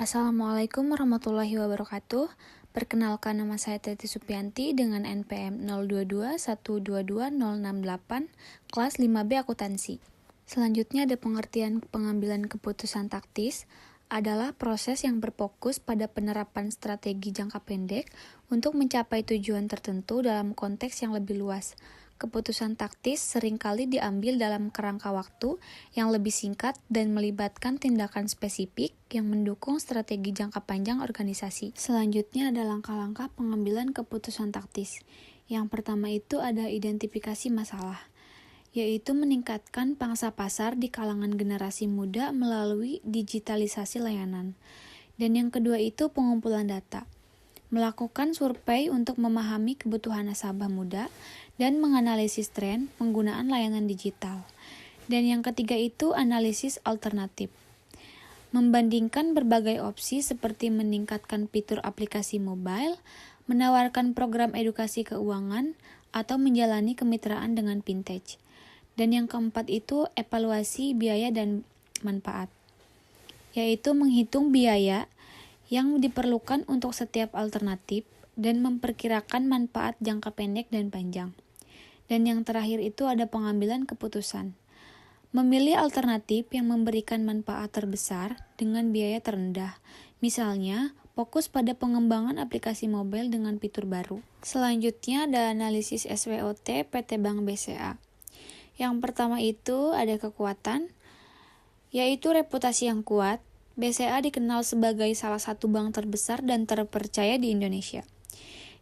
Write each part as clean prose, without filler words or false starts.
Assalamualaikum warahmatullahi wabarakatuh. Perkenalkan, nama saya Teti Supianti dengan NPM 0221220068, kelas 5B Akuntansi. Selanjutnya ada pengertian pengambilan keputusan taktis adalah proses yang berfokus pada penerapan strategi jangka pendek untuk mencapai tujuan tertentu dalam konteks yang lebih luas. Keputusan taktis seringkali diambil dalam kerangka waktu yang lebih singkat dan melibatkan tindakan spesifik yang mendukung strategi jangka panjang organisasi. Selanjutnya ada langkah-langkah pengambilan keputusan taktis. Yang pertama itu ada identifikasi masalah, yaitu meningkatkan pangsa pasar di kalangan generasi muda melalui digitalisasi layanan. Dan yang kedua itu pengumpulan data. Melakukan survei untuk memahami kebutuhan nasabah muda dan menganalisis tren penggunaan layanan digital. Dan yang ketiga itu analisis alternatif. Membandingkan berbagai opsi seperti meningkatkan fitur aplikasi mobile, menawarkan program edukasi keuangan, atau menjalani kemitraan dengan fintech. Dan yang keempat itu evaluasi biaya dan manfaat, yaitu menghitung biaya yang diperlukan untuk setiap alternatif dan memperkirakan manfaat jangka pendek dan panjang. Dan yang terakhir itu ada pengambilan keputusan. Memilih alternatif yang memberikan manfaat terbesar dengan biaya terendah. Misalnya, fokus pada pengembangan aplikasi mobile dengan fitur baru. Selanjutnya ada analisis SWOT PT Bank BCA. Yang pertama itu ada kekuatan, yaitu reputasi yang kuat. BCA dikenal sebagai salah satu bank terbesar dan terpercaya di Indonesia.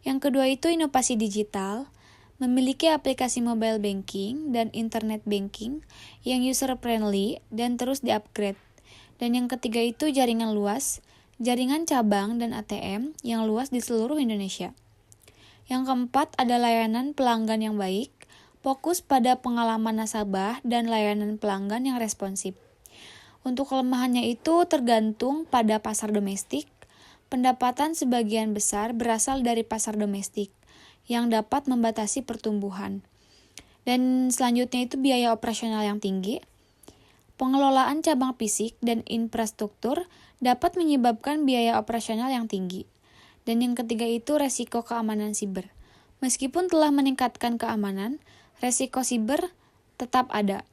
Yang kedua itu inovasi digital, memiliki aplikasi mobile banking dan internet banking yang user-friendly dan terus di-upgrade. Dan yang ketiga itu jaringan luas, jaringan cabang dan ATM yang luas di seluruh Indonesia. Yang keempat ada layanan pelanggan yang baik, fokus pada pengalaman nasabah dan layanan pelanggan yang responsif. Untuk kelemahannya itu tergantung pada pasar domestik. Pendapatan sebagian besar berasal dari pasar domestik yang dapat membatasi pertumbuhan. Dan selanjutnya itu biaya operasional yang tinggi. Pengelolaan cabang fisik dan infrastruktur dapat menyebabkan biaya operasional yang tinggi. Dan yang ketiga itu resiko keamanan siber. Meskipun telah meningkatkan keamanan, resiko siber tetap ada.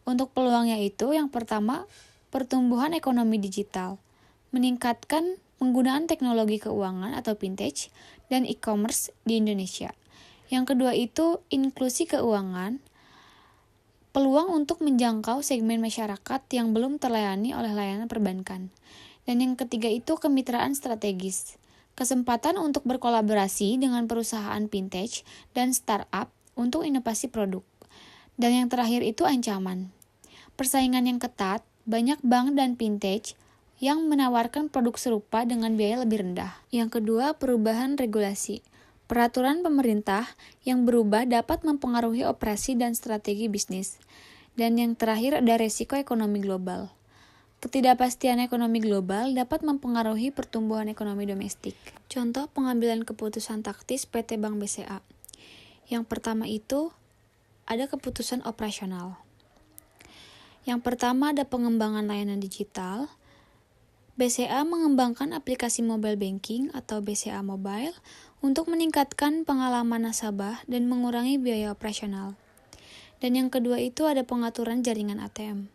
Untuk peluangnya itu, yang pertama, pertumbuhan ekonomi digital, meningkatkan penggunaan teknologi keuangan atau fintech dan e-commerce di Indonesia. Yang kedua itu inklusi keuangan, peluang untuk menjangkau segmen masyarakat yang belum terlayani oleh layanan perbankan. Dan yang ketiga itu kemitraan strategis, kesempatan untuk berkolaborasi dengan perusahaan fintech dan startup untuk inovasi produk. Dan yang terakhir itu ancaman. Persaingan yang ketat, banyak bank dan fintech yang menawarkan produk serupa dengan biaya lebih rendah. Yang kedua, perubahan regulasi. Peraturan pemerintah yang berubah dapat mempengaruhi operasi dan strategi bisnis. Dan yang terakhir ada resiko ekonomi global. Ketidakpastian ekonomi global dapat mempengaruhi pertumbuhan ekonomi domestik. Contoh pengambilan keputusan taktis PT Bank BCA. Yang pertama itu ada keputusan operasional. Yang pertama ada pengembangan layanan digital. BCA mengembangkan aplikasi mobile banking atau BCA Mobile untuk meningkatkan pengalaman nasabah dan mengurangi biaya operasional. Dan yang kedua itu ada pengaturan jaringan ATM.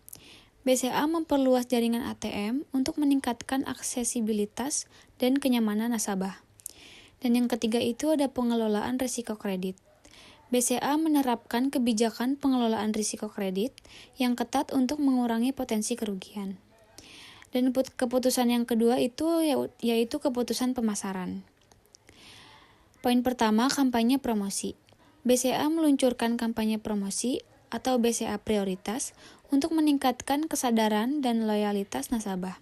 BCA memperluas jaringan ATM untuk meningkatkan aksesibilitas dan kenyamanan nasabah. Dan yang ketiga itu ada pengelolaan risiko kredit. BCA menerapkan kebijakan pengelolaan risiko kredit yang ketat untuk mengurangi potensi kerugian. Dan keputusan yang kedua itu yaitu keputusan pemasaran. Poin pertama, kampanye promosi. BCA meluncurkan kampanye promosi atau BCA prioritas untuk meningkatkan kesadaran dan loyalitas nasabah.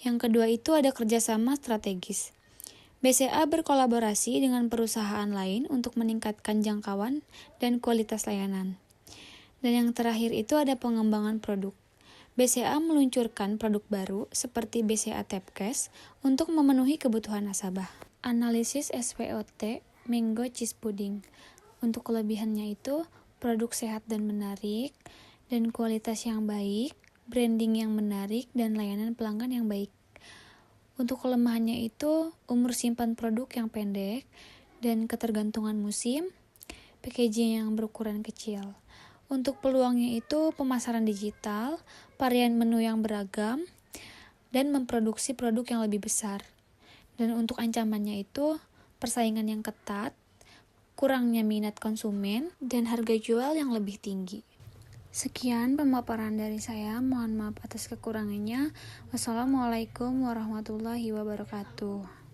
Yang kedua itu ada kerjasama strategis. BCA berkolaborasi dengan perusahaan lain untuk meningkatkan jangkauan dan kualitas layanan. Dan yang terakhir itu ada pengembangan produk. BCA meluncurkan produk baru seperti BCA Tapcash untuk memenuhi kebutuhan nasabah. Analisis SWOT Mango Cheese Pudding. Untuk kelebihannya itu produk sehat dan menarik, dan kualitas yang baik, branding yang menarik, dan layanan pelanggan yang baik. Untuk kelemahannya itu umur simpan produk yang pendek dan ketergantungan musim, packaging yang berukuran kecil. Untuk peluangnya itu pemasaran digital, varian menu yang beragam, dan memproduksi produk yang lebih besar. Dan untuk ancamannya itu persaingan yang ketat, kurangnya minat konsumen, dan harga jual yang lebih tinggi. Sekian pemaparan dari saya, mohon maaf atas kekurangannya. Wassalamualaikum warahmatullahi wabarakatuh.